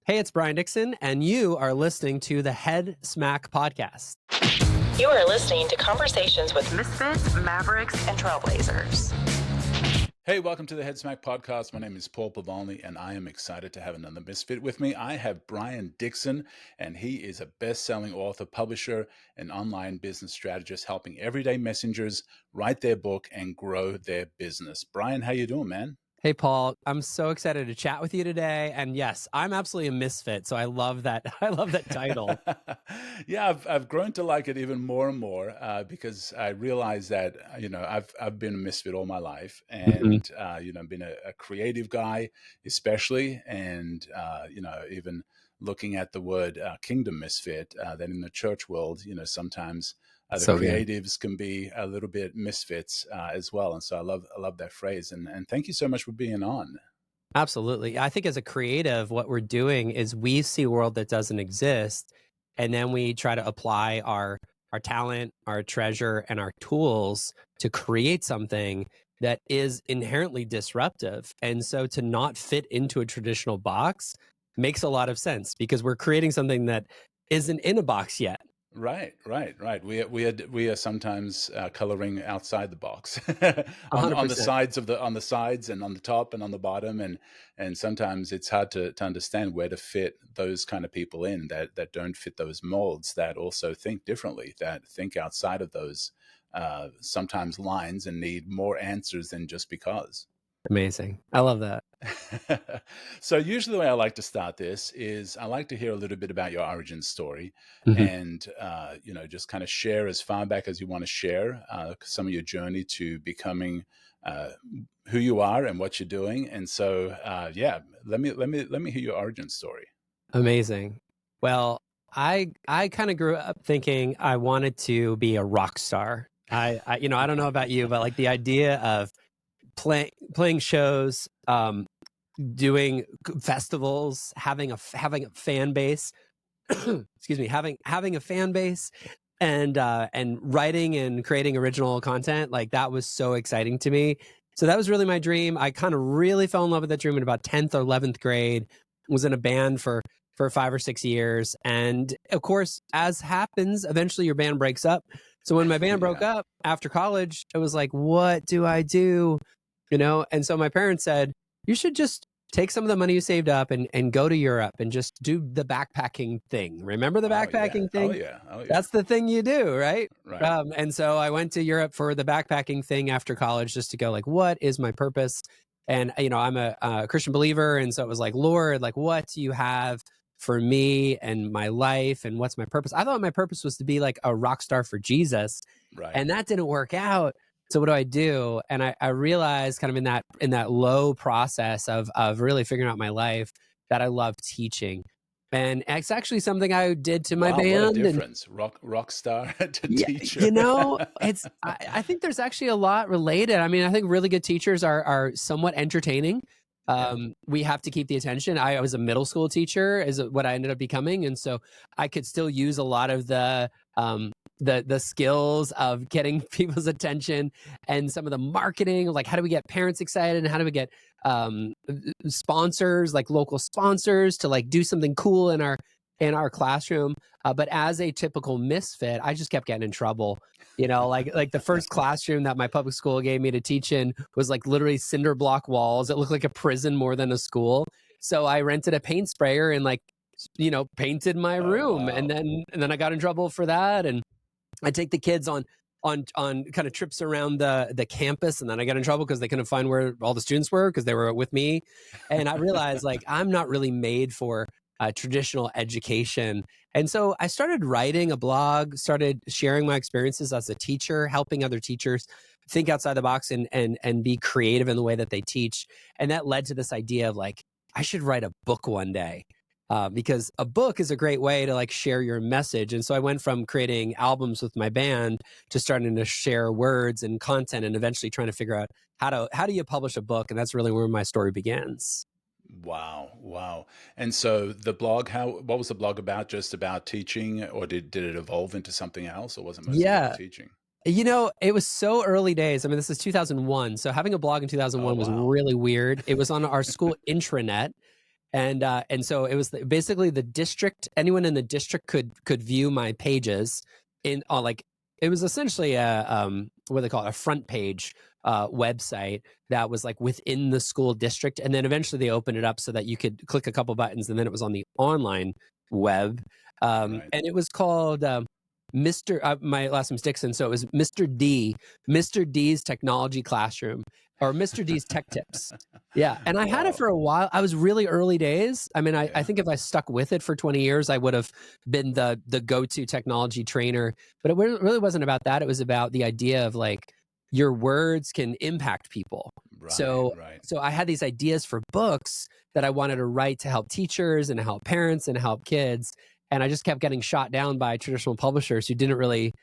Hey, it's Brian Dixon, and you are listening to the Head Smack Podcast. You are listening to conversations with misfits, mavericks, and trailblazers. Hey, welcome to the Head Smack Podcast. My name is Paul Pavolny, and I am excited to have another misfit with me. I have Brian Dixon, and he is a best-selling author, publisher, and online business strategist, helping everyday messengers write their book and grow their business. Brian, how you doing, man? Hey, Paul, I'm so excited to chat with you today. And yes, I'm absolutely a misfit, so I love that. I love that title. Yeah, I've grown to like it even more and more because I realize that I've been a misfit all my life, and been a creative guy especially, and even looking at the word kingdom misfit, that in the church world, sometimes the creatives can be a little bit misfits as well. And so I love that phrase. And thank you so much for being on. Absolutely. I think as a creative, what we're doing is we see a world that doesn't exist, and then we try to apply our talent, our treasure, and our tools to create something that is inherently disruptive. And so to not fit into a traditional box makes a lot of sense because we're creating something that isn't in a box yet. Right. We are sometimes coloring outside the box on the 100%. sides on the sides and on the top and on the bottom, and sometimes it's hard to understand where to fit those kind of people in that don't fit those molds, that also think differently, that think outside of those sometimes lines and need more answers than just because. Amazing. I love that. So usually the way I like to start this is I like to hear a little bit about your origin story, Mhm. and just kind of share as far back as you want to share some of your journey to becoming who you are and what you're doing. And so let me hear your origin story. Amazing. Well, I kind of grew up thinking I wanted to be a rock star. I don't know about you, but like the idea of playing shows, doing festivals, having a fan base, excuse me, having a fan base, and writing and creating original content, like that was so exciting to me. So that was really my dream. I kind of really fell in love with that dream in about 10th or 11th grade. Was in a band for 5 or 6 years, and of course, as happens, eventually your band breaks up. So when my band broke up after college, it was like, what do I do? And so my parents said, you should just take some of the money you saved up and go to Europe and just do the backpacking thing. Remember the backpacking thing? Oh yeah. That's the thing you do, right? Right. And so I went to Europe for the backpacking thing after college, just to go like, what is my purpose? And, I'm a Christian believer. And so it was like, Lord, like, what do you have for me and my life? And what's my purpose? I thought my purpose was to be like a rock star for Jesus. Right. And that didn't work out. So what do I do? And I realized kind of in that low process of really figuring out my life that I love teaching. And it's actually something I did to my band. What a difference. Rock star to teacher. It's I think there's actually a lot related. I mean, I think really good teachers are somewhat entertaining. We have to keep the attention. I was a middle school teacher is what I ended up becoming. And so I could still use a lot of the skills of getting people's attention and some of the marketing, like how do we get parents excited and how do we get sponsors, like local sponsors, to like do something cool in our classroom. But as a typical misfit, I just kept getting in trouble. Like the first classroom that my public school gave me to teach in was like literally cinder block walls. It looked like a prison more than a school. So I rented a paint sprayer and painted my room. Wow. And then I got in trouble for that. And I take the kids on kind of trips around the campus, and then I got in trouble because they couldn't find where all the students were because they were with me. And I realized like I'm not really made for traditional education. And so I started writing a blog, started sharing my experiences as a teacher, helping other teachers think outside the box and be creative in the way that they teach. And that led to this idea of like, I should write a book one day. Because a book is a great way to like share your message. And so I went from creating albums with my band to starting to share words and content and eventually trying to figure out how do you publish a book? And that's really where my story begins. Wow. And so the blog, what was the blog about? Just about teaching, or did it evolve into something else, or was it mostly about teaching? It was so early days. I mean, this is 2001. So having a blog in 2001 was really weird. It was on our school intranet. And so it was basically the district. Anyone in the district could view my pages in like it was essentially what they call it, a front page website that was like within the school district, and then eventually they opened it up so that you could click a couple buttons, and then it was on the online web. And it was called Mr. My last name's Dixon, so it was Mr. D's Technology Classroom, or Mr. D's Tech Tips. Yeah, and I had it for a while. I was really early days. I mean, I think if I stuck with it for 20 years, I would have been the go-to technology trainer. But it really wasn't about that. It was about the idea of like your words can impact people. So I had these ideas for books that I wanted to write to help teachers and help parents and help kids. And I just kept getting shot down by traditional publishers who didn't really,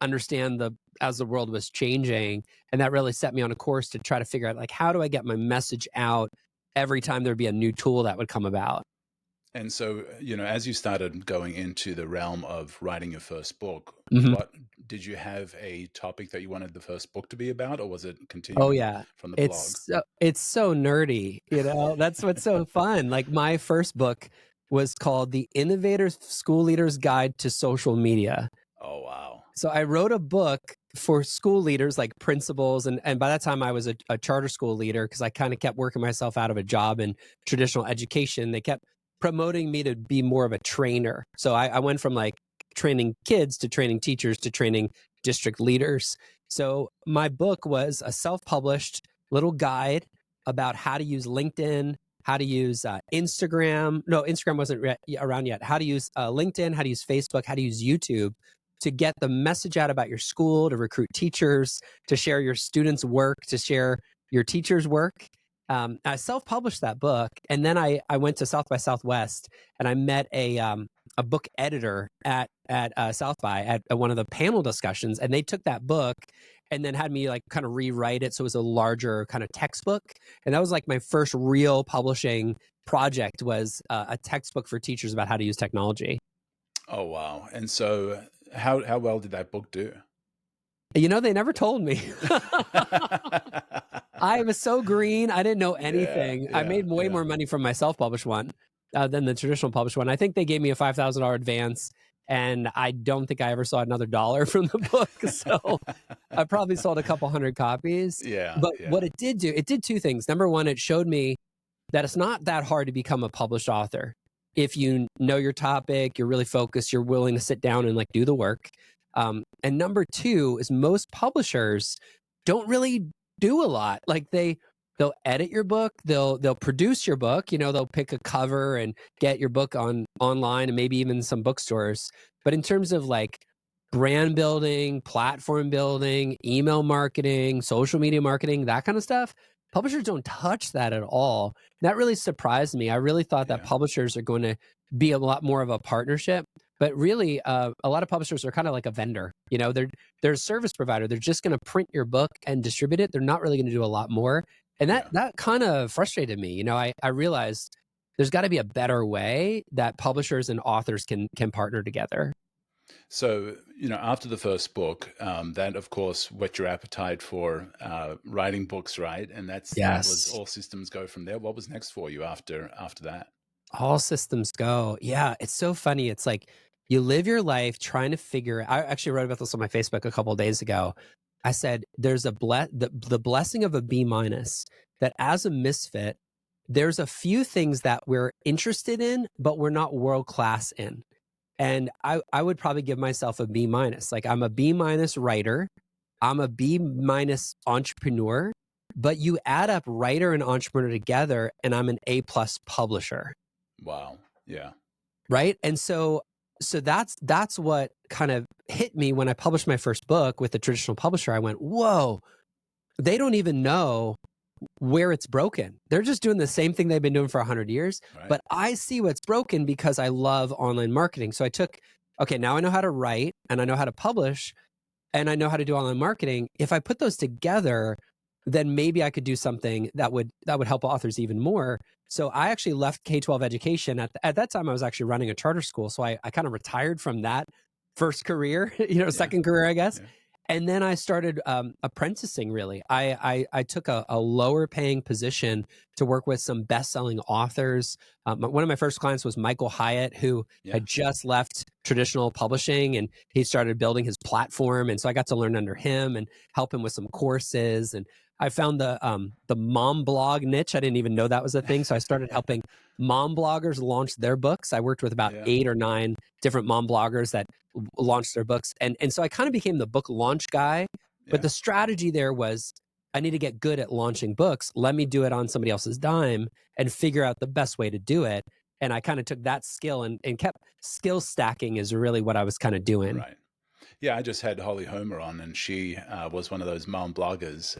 understand as the world was changing. And that really set me on a course to try to figure out, like, how do I get my message out every time there'd be a new tool that would come about? And so, as you started going into the realm of writing your first book, what did you have a topic that you wanted the first book to be about, or was it continuing from the blog? It's so nerdy, that's what's so fun. Like, my first book was called The Innovator School Leader's Guide to Social Media. Oh, wow. So I wrote a book for school leaders, like principals. And by that time I was a charter school leader, because I kind of kept working myself out of a job in traditional education. They kept promoting me to be more of a trainer. So I went from like training kids to training teachers to training district leaders. So my book was a self-published little guide about how to use LinkedIn, how to use Instagram. No, Instagram wasn't around yet. How to use LinkedIn, how to use Facebook, how to use YouTube to get the message out about your school, to recruit teachers, to share your students' work, to share your teachers' work. I self-published that book, and then I went to South by Southwest, and I met a book editor at South by at one of the panel discussions, and they took that book and then had me like kind of rewrite it so it was a larger kind of textbook. And that was like my first real publishing project, was a textbook for teachers about how to use technology. Oh, wow. And so how well did that book do? They never told me. I was so green. I didn't know anything. I made way more money from my self-published one than the traditional published one. I think they gave me a $5,000 advance, and I don't think I ever saw another dollar from the book. So I probably sold a couple hundred copies. But what it did two things. Number one, it showed me that it's not that hard to become a published author. If you know your topic, you're really focused, you're willing to sit down and like do the work. And number two is most publishers don't really do a lot. Like they'll edit your book, they'll produce your book, they'll pick a cover and get your book online and maybe even some bookstores. But in terms of like brand building, platform building, email marketing, social media marketing, that kind of stuff, publishers don't touch that at all. And that really surprised me. I really thought that publishers are going to be a lot more of a partnership. But really, a lot of publishers are kind of like a vendor. They're a service provider. They're just going to print your book and distribute it. They're not really going to do a lot more. And that kind of frustrated me. I realized there's got to be a better way that publishers and authors can partner together. So, after the first book, that of course whet your appetite for writing books, right? And that was all systems go from there. What was next for you after that? All systems go. Yeah, it's so funny. It's like you live your life trying to figure. I actually wrote about this on my Facebook a couple of days ago. I said there's the blessing of a B-, that as a misfit, there's a few things that we're interested in, but we're not world class in. And I would probably give myself a B-. Like, I'm a B- writer, I'm a B- entrepreneur, but you add up writer and entrepreneur together, and I'm an A+ publisher. Wow. Yeah. Right. And so that's what kind of hit me when I published my first book with a traditional publisher. I went, whoa, they don't even know where it's broken. They're just doing the same thing they've been doing for 100 years. Right. But I see what's broken because I love online marketing. So now I know how to write, and I know how to publish, and I know how to do online marketing. If I put those together, then maybe I could do something that would help authors even more. So I actually left K-12 education. At that time, I was actually running a charter school. So I kind of retired from that first career, second career, I guess. Yeah. And then I started apprenticing. Really, I took a lower paying position to work with some best selling authors. One of my first clients was Michael Hyatt, who Yeah. had just left traditional publishing, and he started building his platform. And so I got to learn under him and help him with some courses. And I found the mom blog niche. I didn't even know that was a thing, so I started helping mom bloggers launch their books. I worked with about Yeah. 8 or 9 different mom bloggers that launched their books. And so I kind of became the book launch guy. But Yeah. the strategy there was I need to get good at launching books. Let me do it on somebody else's dime and figure out the best way to do it. And I kind of took that skill and kept skill stacking is really what I was kind of doing. Right. Yeah, I just had Holly Homer on, and she was one of those mom bloggers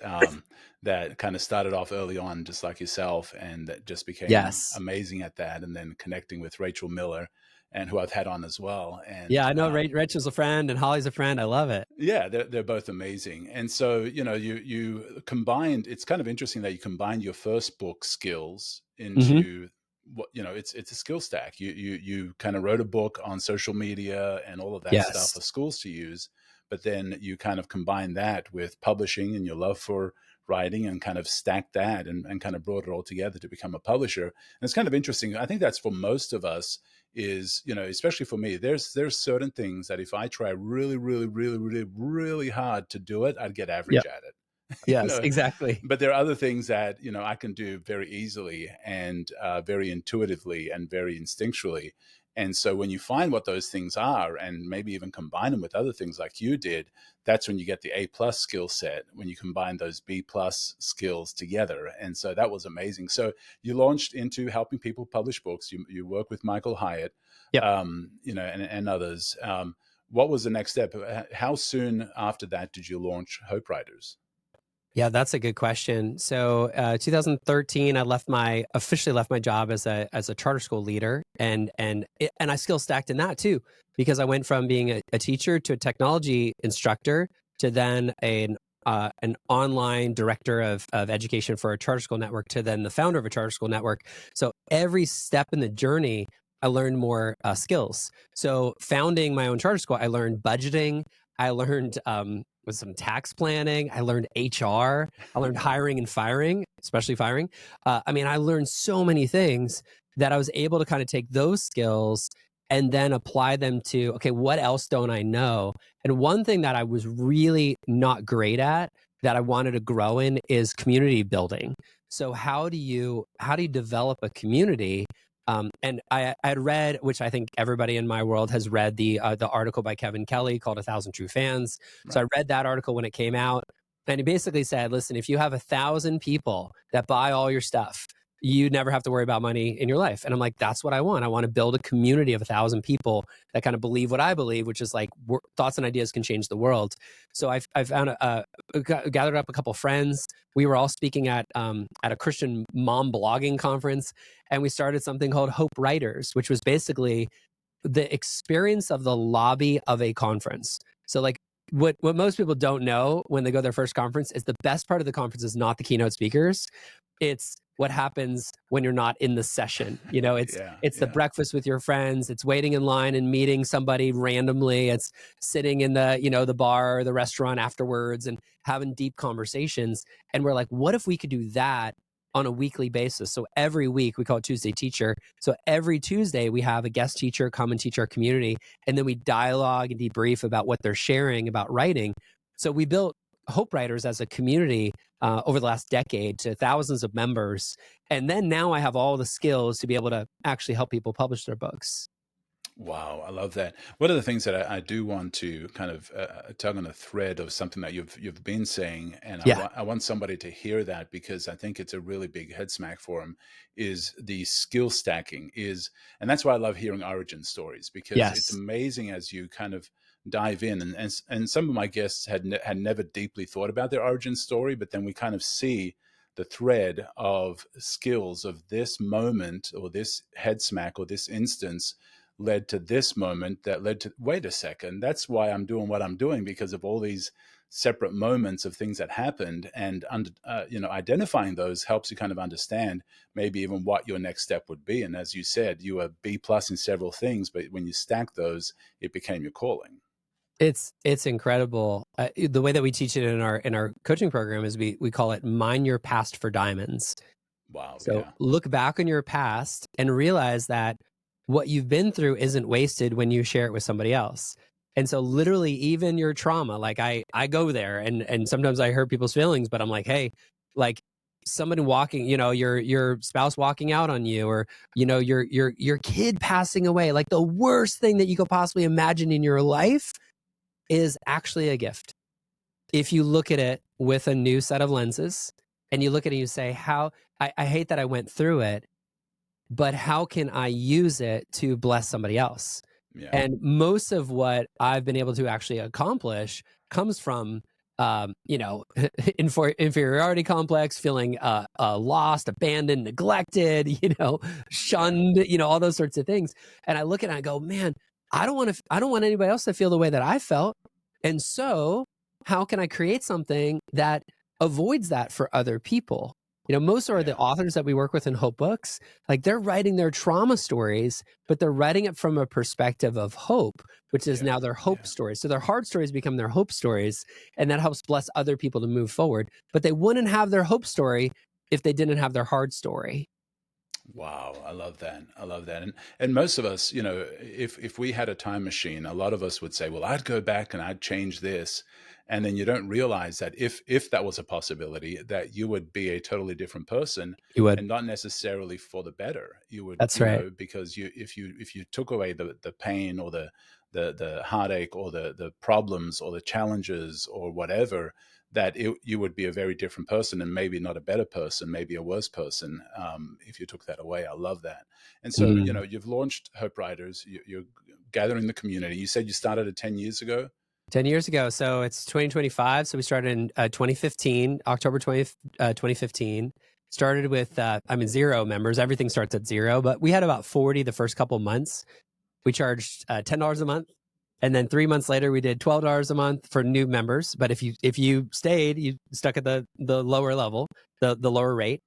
that kind of started off early on, just like yourself, and that just became Yes. amazing at that. And then connecting with Rachel Miller, and who I've had on as well. Yeah, And I know Rachel's a friend and Holly's a friend. I love it. yeah, they're both amazing. And so, you combined. It's kind of interesting that you combined your first book skills Hmm. into what it's a skill stack. You kind of wrote a book on social media and all of that stuff Yes. for schools to use, but then you kind of combined that with publishing and your love for writing, and kind of stacked that, and kind of brought it all together to become a publisher. And it's kind of interesting. I think that's for most of us, is, especially for me, there's certain things that if I try really, really, really, really, really hard to do it, I'd get Yeah. average at it. you Yes, know exactly. but there are other things that I can do very easily, and very intuitively, and very instinctually. And so when you find what those things are, and maybe even combine them with other things like you did, that's when you get the A+ skill set, when you combine those B+ skills together. And so that was amazing. So you launched into helping people publish books. You work with Michael Hyatt, Yep. and others. What was the next step? How soon after that did you launch Hopewriters? Yeah, that's a good question. So, 2013, officially left my job as a charter school leader, and I skill stacked in that too, because I went from being a teacher to a technology instructor to then an online director of education for a charter school network to then the founder of a charter school network. So every step in the journey, I learned more skills. So founding my own charter school, I learned budgeting. I learned with some tax planning. I learned HR. I learned hiring and firing, especially firing. I learned so many things that I was able to kind of take those skills and then apply them to, okay, what else don't I know? And one thing that I was really not great at that I wanted to grow in is community building. So how do you develop a community? And I had read, which I think everybody in my world has read, the article by Kevin Kelly called "1,000 True Fans." So I Right. read that article when it came out, and he basically said, "Listen, if you have 1,000 people that buy all your stuff, you never have to worry about money in your life." And I'm like, "That's what I want. I want to build a community of 1,000 people that kind of believe what I believe, which is like thoughts and ideas can change the world." So I found gathered up a couple friends. We were all speaking at a Christian mom blogging conference, and we started something called Hopewriters, which was basically the experience of the lobby of a conference. So like what most people don't know when they go to their first conference is the best part of the conference is not the keynote speakers. It's what happens when you're not in the session. Yeah. It's the Yeah. breakfast with your friends, it's waiting in line and meeting somebody randomly, it's sitting in the bar or the restaurant afterwards and having deep conversations. And we're like, what if we could do that on a weekly basis? So every week, we call it Tuesday Teacher. So every Tuesday we have a guest teacher come and teach our community, and then we dialogue and debrief about what they're sharing about writing. So we built Hopewriters as a community over the last decade to thousands of members. And then now I have all the skills to be able to actually help people publish their books. Wow, I love that. One of the things that I do want to kind of tug on a thread of something that you've been saying, and Yeah. I want somebody to hear that, because I think it's a really big head smack for them, is the skill stacking is, and that's why I love hearing origin stories, because it's Yes. amazing as you kind of dive in, and some of my guests had never deeply thought about their origin story, but then we kind of see the thread of skills of this moment, or this head smack, or this instance led to this moment that led to, wait a second, that's why I'm doing what I'm doing, because of all these separate moments of things that happened. And identifying those helps you kind of understand maybe even what your next step would be. And as you said, you were B+ in several things, but when you stack those, it became your calling. It's incredible. The way that we teach it in our coaching program is we call it mine your past for diamonds. Wow. So Yeah. look back on your past and realize that what you've been through isn't wasted when you share it with somebody else. And so literally even your trauma, like I go there and sometimes I hurt people's feelings, but I'm like, hey, like somebody walking, your spouse walking out on you, or your kid passing away, like the worst thing that you could possibly imagine in your life is actually a gift. If you look at it with a new set of lenses and you look at it and you say, I hate that I went through it, but how can I use it to bless somebody else? Yeah. And most of what I've been able to actually accomplish comes from, inferiority complex, feeling lost, abandoned, neglected, Yeah. shunned, all those sorts of things. And I look at it and I go, man, I don't want anybody else to feel the way that I felt. And so how can I create something that avoids that for other people? Most of the Yeah. authors that we work with in Hope Books, like they're writing their trauma stories, but they're writing it from a perspective of hope, which is Yeah. now their hope Yeah. stories. So their hard stories become their hope stories, and that helps bless other people to move forward. But they wouldn't have their hope story if they didn't have their hard story. Wow, I love that. I love that. And most of us, if we had a time machine, a lot of us would say, "Well, I'd go back and I'd change this." And then you don't realize that if that was a possibility, that you would be a totally different person, You would. and not necessarily for the better. You would, That's right. because if you took away the pain or the heartache or the problems or the challenges or whatever, that you would be a very different person, and maybe not a better person, maybe a worse person, if you took that away. I love that. And so, Mm. you've launched Hopewriters. You're gathering the community. You said you started it 10 years ago. 10 years ago. So it's 2025. So we started in 2015, October 2015. Started with, 0 members. Everything starts at 0, but we had about 40 the first couple months. We charged $10 a month. And then 3 months later, we did $12 a month for new members. But if you stayed, you stuck at the lower level, the lower rate.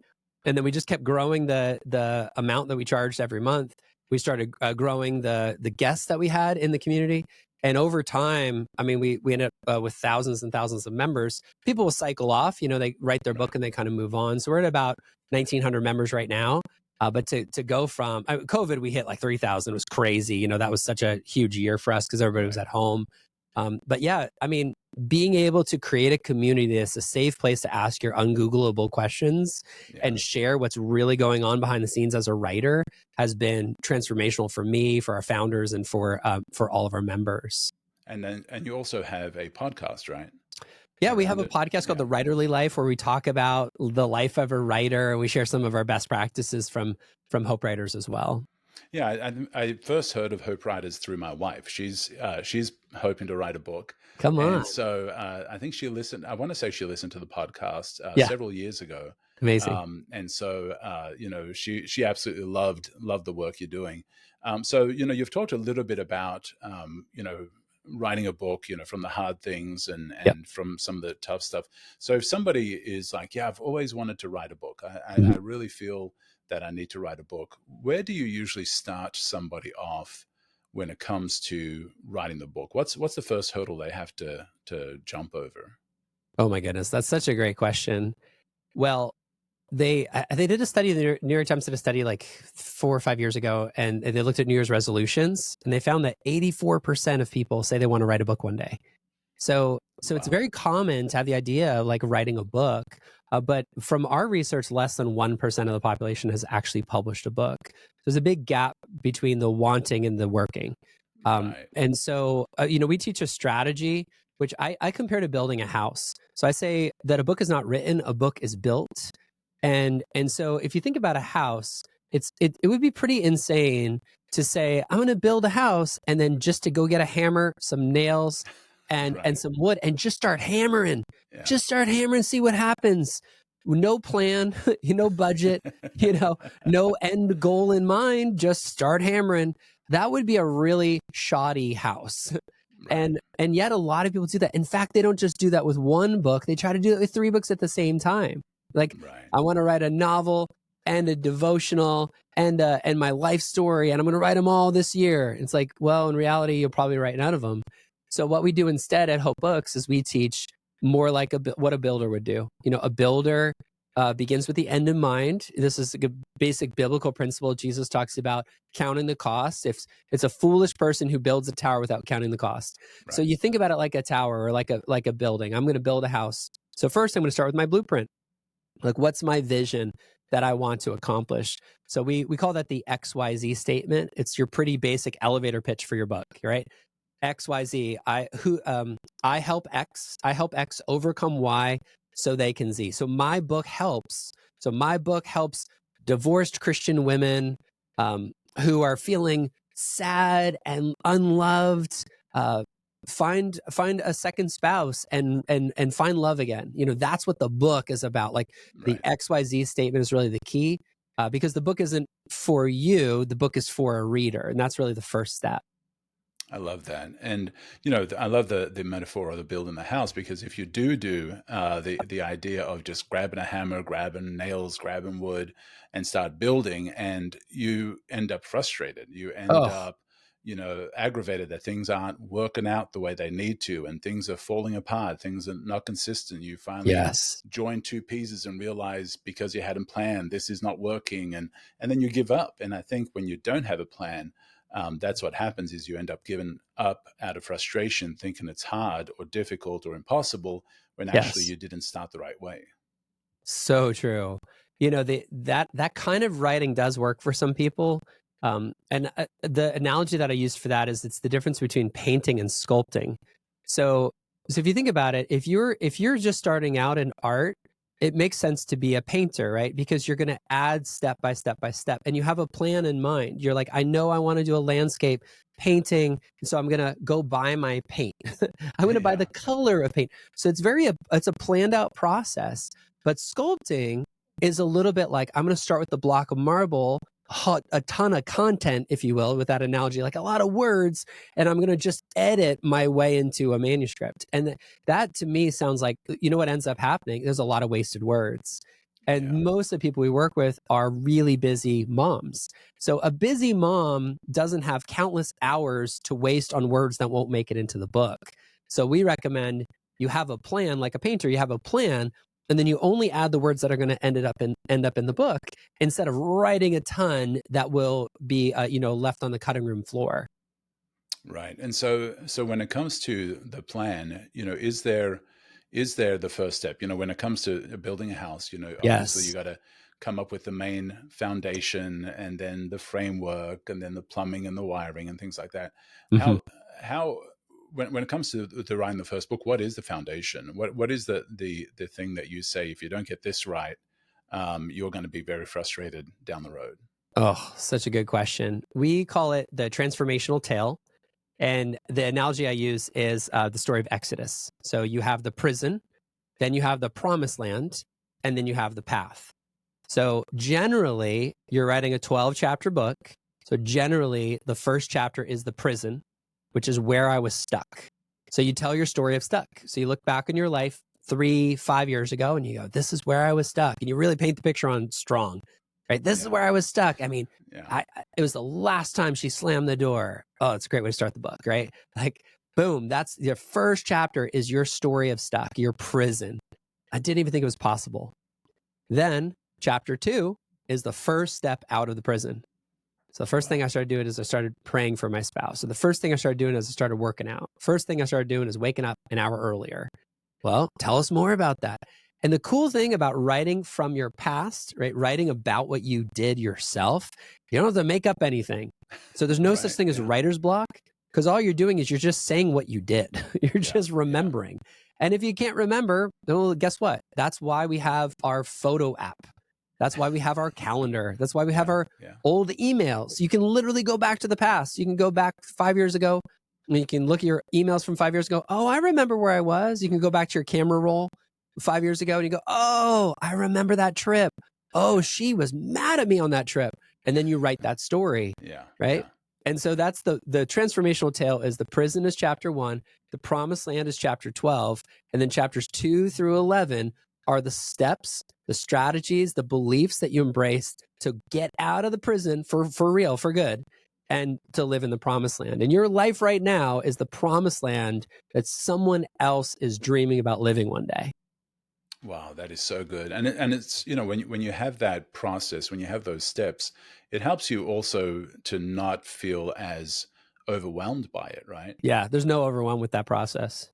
And then we just kept growing the amount that we charged every month. We started growing the guests that we had in the community. And over time, we ended up with thousands and thousands of members. People will cycle off, they write their book Right. and they kind of move on. So we're at about 1,900 members right now. But to go from COVID, we hit like 3,000. It was crazy. That was such a huge year for us because everybody was Right. at home. But yeah, being able to create a community that's a safe place to ask your ungoogleable questions Yeah. and share what's really going on behind the scenes as a writer has been transformational for me, for our founders, and for all of our members. And you also have a podcast, right? Yeah, we have Around a it. podcast called Yeah. The Writerly Life, where we talk about the life of a writer, and we share some of our best practices from Hopewriters as well. Yeah, I first heard of Hopewriters through my wife. She's hoping to write a book, Come on. and so I think she listened. I want to say she listened to the podcast Yeah. several years ago. Amazing. And so she absolutely loved the work you're doing. So you've talked a little bit about writing a book, from the hard things and Yep. from some of the tough stuff. So if somebody is like, yeah, I've always wanted to write a book, I Mhm. really feel that I need to write a book. Where do you usually start somebody off when it comes to writing the book? What's the first hurdle they have to jump over? Oh my goodness, that's such a great question. Well, they did a study. The New York Times did a study like 4 or 5 years ago, and they looked at New Year's resolutions, and they found that 84% of people say they want to write a book one day. So it's Wow. very common to have the idea of like writing a book, but from our research, less than 1% of the population has actually published a book. There's a big gap between the wanting and the working. Right. And so, we teach a strategy, which I compare to building a house. So I say that a book is not written, a book is built. And so if you think about a house, it would be pretty insane to say, I'm going to build a house, and then just to go get a hammer, some nails, and Right. some wood, and just start hammering. Yeah. Just start hammering, see what happens. No plan, no budget, no end goal in mind. Just start hammering. That would be a really shoddy house. Right. And yet a lot of people do that. In fact, they don't just do that with one book. They try to do it with 3 books at the same time. Like, Right. I want to write a novel and a devotional and my life story, and I'm going to write them all this year. It's like, well, in reality, you'll probably write none of them. So what we do instead at Hope Books is we teach more like what a builder would do. A builder begins with the end in mind. This is a basic biblical principle. Jesus talks about counting the cost. If it's a foolish person who builds a tower without counting the cost. Right. So you think about it like a tower or like a building. I'm going to build a house. So first I'm going to start with my blueprint. Like, what's my vision that I want to accomplish? So we call that the XYZ statement. It's your pretty basic elevator pitch for your book, right? XYZ. I help X. I help X overcome Y so they can Z. So my book helps. Divorced Christian women who are feeling sad and unloved. Find a second spouse and find love again. That's what the book is about. Like the XYZ statement is really the key because the book isn't for you. The book is for a reader, and that's really the first step. I love that. And, I love the metaphor of the building the house, because if you do the idea of just grabbing a hammer, grabbing nails, grabbing wood and start building, and you end up frustrated, you end up, aggravated that things aren't working out the way they need to, and things are falling apart, things are not consistent. You finally join two pieces and realize, because you hadn't planned, this is not working. And then you give up. And I think when you don't have a plan, that's what happens, is you end up giving up out of frustration, thinking it's hard or difficult or impossible, when actually you didn't start the right way. So true. That kind of writing does work for some people. And the analogy that I used for that is it's the difference between painting and sculpting. So if you think about it, if you're just starting out in art, it makes sense to be a painter, right? Because you're going to add step by step by step, and you have a plan in mind. You're like, I know I want to do a landscape painting, so I'm going to go buy my paint. I'm going to buy the color of paint. So it's a planned out process. But sculpting is a little bit like, I'm going to start with the block of marble, a ton of content, if you will, with that analogy, like a lot of words, and I'm going to just edit my way into a manuscript. And that to me sounds like, what ends up happening? There's a lot of wasted words. And most of the people we work with are really busy moms. So a busy mom doesn't have countless hours to waste on words that won't make it into the book. So we recommend you have a plan, like a painter, you have a plan, and then you only add the words that are going to end up in the book, instead of writing a ton that will be left on the cutting room floor. Right. And so when it comes to the plan, is there the first step? When it comes to building a house, obviously you got to come up with the main foundation, and then the framework, and then the plumbing and the wiring and things like that. Mm-hmm. How when it comes to writing the first book, what is the foundation? What is the thing that you say, if you don't get this right, you're going to be very frustrated down the road? Oh, such a good question. We call it the transformational tale. And the analogy I use is the story of Exodus. So you have the prison, then you have the promised land, and then you have the path. So generally, you're writing a 12-chapter book. So generally, the first chapter is the prison, which is where I was stuck. So you tell your story of stuck. So you look back in your life 3-5 years ago, and you go, this is where I was stuck. And you really paint the picture on strong, right? This is where I was stuck. I mean, it was the last time she slammed the door. Oh, it's a great way to start the book, right? Like, boom, that's your first chapter, is your story of stuck, your prison. I didn't even think it was possible. Then chapter 2 is the first step out of the prison. So the first thing I started doing is I started praying for my spouse. So the first thing I started doing is I started working out. First thing I started doing is waking up an hour earlier. Well, tell us more about that. And the cool thing about writing from your past, right? Writing about what you did yourself, you don't have to make up anything. So there's no such thing as writer's block, because all you're doing is you're just saying what you did. You're just remembering. And if you can't remember, well, guess what? That's why we have our photo app. That's why we have our calendar. That's why we have our old emails. You can literally go back to the past. You can go back 5 years ago, and you can look at your emails from 5 years ago. Oh, I remember where I was. You can go back to your camera roll 5 years ago, and you go, oh, I remember that trip. Oh, she was mad at me on that trip. And then you write that story, right? And so that's the transformational tale. Is the prison is chapter 1, the promised land is chapter 12, and then chapters 2 through 11 are the steps, the strategies, the beliefs that you embraced to get out of the prison for real, for good. and to live in the promised land. And your life right now is the promised land that someone else is dreaming about living one day. Wow, that is so good. And it's, when you have that process, when you have those steps, it helps you also to not feel as overwhelmed by it, right? Yeah, there's no overwhelm with that process.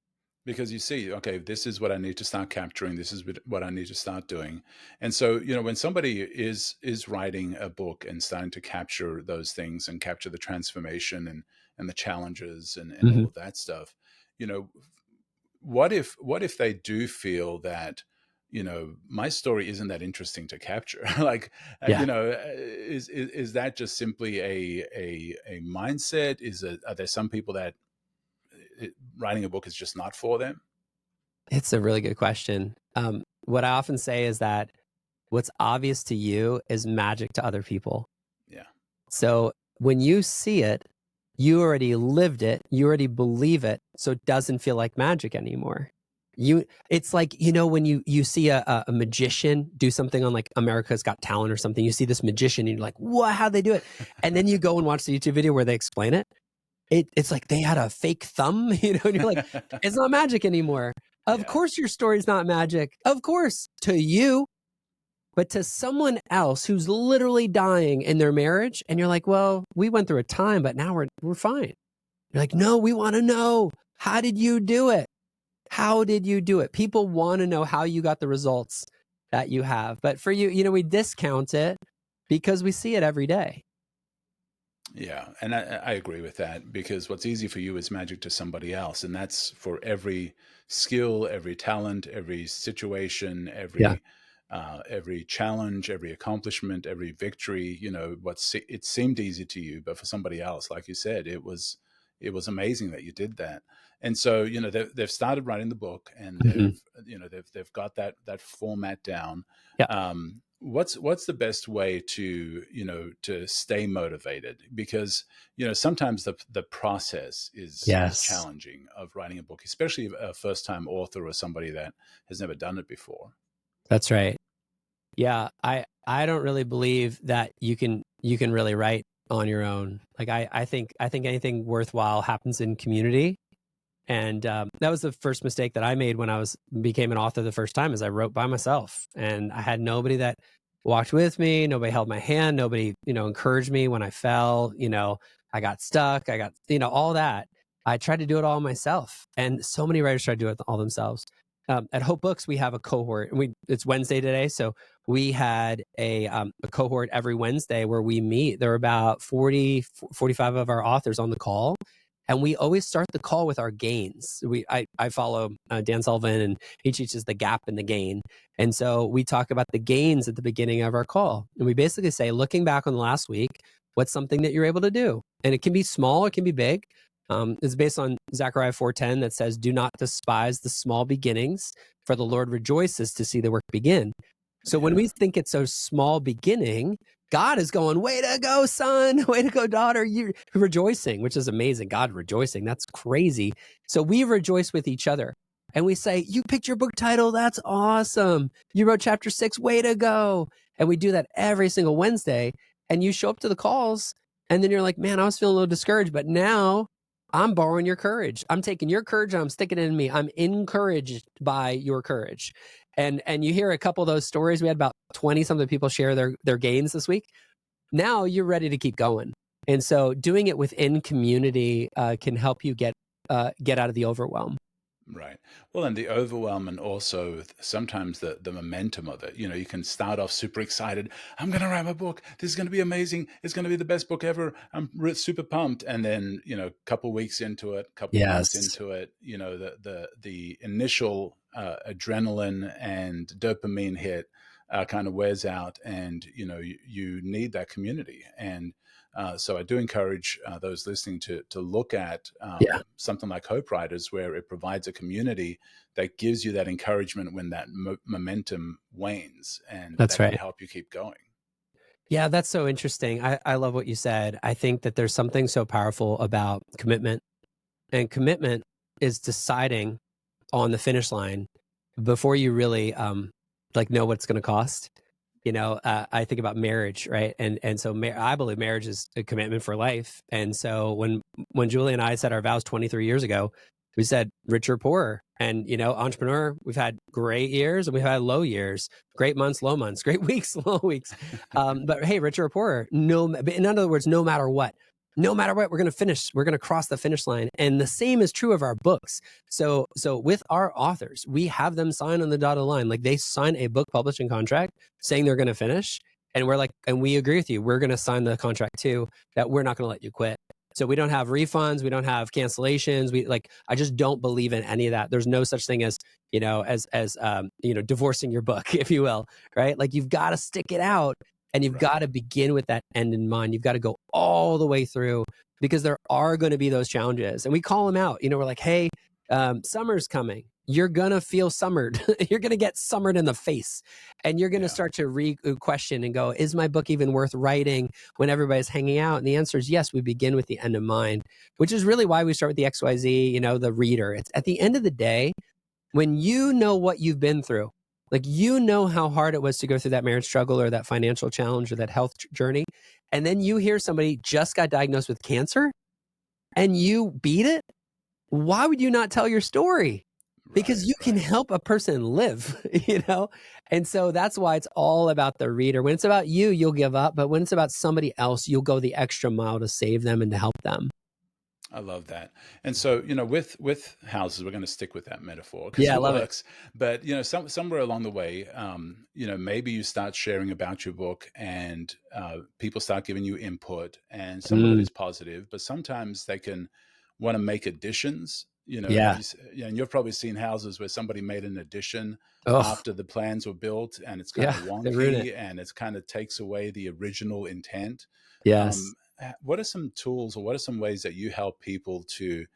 Because you see, okay, this is what I need to start capturing, this is what I need to start doing. And so, when somebody is writing a book and starting to capture those things and capture the transformation and the challenges and all Mhm. of that stuff, you know, what if they do feel that, my story isn't that interesting to capture? Like, Yeah. is that just simply a mindset? Are there some people that writing a book is just not for them? It's a really good question. What I often say is that what's obvious to you is magic to other people. Yeah. So when you see it, you already lived it, you already believe it, so it doesn't feel like magic anymore. It's like, when you see a magician do something on like America's Got Talent or something, you see this magician and you're like, what, how'd they do it? And then you go and watch the YouTube video where they explain it. It's like they had a fake thumb, and you're like, it's not magic anymore. Of Yeah. course your story's not magic. Of course, to you, but to someone else who's literally dying in their marriage, and you're like, well, we went through a time, but now we're fine. You're like, no, we want to know, how did you do it? How did you do it? People want to know how you got the results that you have. But for you, we discount it because we see it every day. Yeah, and I agree with that, because what's easy for you is magic to somebody else, and that's for every skill, every talent, every situation, Yeah. every challenge, every accomplishment, every victory. It seemed easy to you, but for somebody else, like you said, it was amazing that you did that. And so, they've started writing the book, and Mhm. they've got that format down. Yeah. What's the best way to stay motivated? Because sometimes the process is Yes. challenging, of writing a book, especially a first time author or somebody that has never done it before. That's right. Yeah, I don't really believe that you can really write on your own. Like I think anything worthwhile happens in community. And that was the first mistake that I made when I became an author the first time, is I wrote by myself, and I had nobody that walked with me, nobody held my hand, nobody encouraged me when I fell. I got stuck, I got all that. I tried to do it all myself, and so many writers try to do it all themselves. At Hope Books, we have a cohort, and it's Wednesday today, so we had a cohort every Wednesday where we meet. There are about 45 of our authors on the call, and we always start the call with our gains. I follow Dan Sullivan, and he teaches the gap and the gain. And so we talk about the gains at the beginning of our call. And we basically say, looking back on the last week, what's something that you're able to do? And it can be small, it can be big. It's based on Zechariah 4:10 that says, do not despise the small beginnings, for the Lord rejoices to see the work begin. So when Yeah. we think it's a small beginning, God is going, way to go, son. Way to go, daughter. You're rejoicing, which is amazing. God rejoicing. That's crazy. So we rejoice with each other. And we say, you picked your book title. That's awesome. You wrote chapter 6. Way to go. And we do that every single Wednesday. And you show up to the calls, and then you're like, man, I was feeling a little discouraged, but now I'm borrowing your courage. I'm taking your courage and I'm sticking it in me. I'm encouraged by your courage. And you hear a couple of those stories. We had about 20 something people share their gains this week. Now you're ready to keep going. And so doing it within community can help you get out of the overwhelm. Right. Well, and the overwhelm, and also sometimes the momentum of it. You can start off super excited. I'm going to write my book. This is going to be amazing. It's going to be the best book ever. I'm super pumped. And then, a couple weeks into it, couple of months Yes. into it, the initial adrenaline and dopamine hit kind of wears out, and you need that community. And so I do encourage those listening to look at Yeah, something like Hopewriters, where it provides a community that gives you that encouragement when that momentum wanes, and that's that can right. help you keep going. Yeah, that's so interesting. I love what you said. I think that there's something so powerful about commitment. And commitment is deciding on the finish line before you really like know what it's going to cost. I think about marriage, right? And so I believe marriage is a commitment for life. And so when Julie and I said our vows 23 years ago, we said rich or poor. And, entrepreneur, we've had great years and we've had low years, great months, low months, great weeks, low weeks. But hey, rich or poor, in other words, no matter what, we're going to finish, we're going to cross the finish line. And the same is true of our books. So with our authors, we have them sign on the dotted line. Like they sign a book publishing contract saying they're going to finish. And we're like, and we agree with you. We're going to sign the contract too, that we're not going to let you quit. So we don't have refunds. We don't have cancellations. I just don't believe in any of that. There's no such thing as, divorcing your book, if you will, right? Like you've got to stick it out and you've got to begin with that end in mind. You've got to go all the way through because there are going to be those challenges and we call them out. We're like, hey, summer's coming. You're going to feel summered. You're going to get summered in the face and you're going to start to question and go, is my book even worth writing when everybody's hanging out? And the answer is yes. We begin with the end in mind, which is really why we start with the XYZ, the reader. It's at the end of the day, when you know what you've been through, like, how hard it was to go through that marriage struggle or that financial challenge or that health journey. And then you hear somebody just got diagnosed with cancer and you beat it. Why would you not tell your story? Because you can help a person live, And so that's why it's all about the reader. When it's about you, you'll give up. But when it's about somebody else, you'll go the extra mile to save them and to help them. I love that. And so, with houses, we're going to stick with that metaphor because it works. But, somewhere along the way, maybe you start sharing about your book and people start giving you input and some of it is positive, but sometimes they can want to make additions, and you've probably seen houses where somebody made an addition after the plans were built and it's kind of wonky and it's kind of takes away the original intent. Yes. What are some tools or what are some ways that you help people to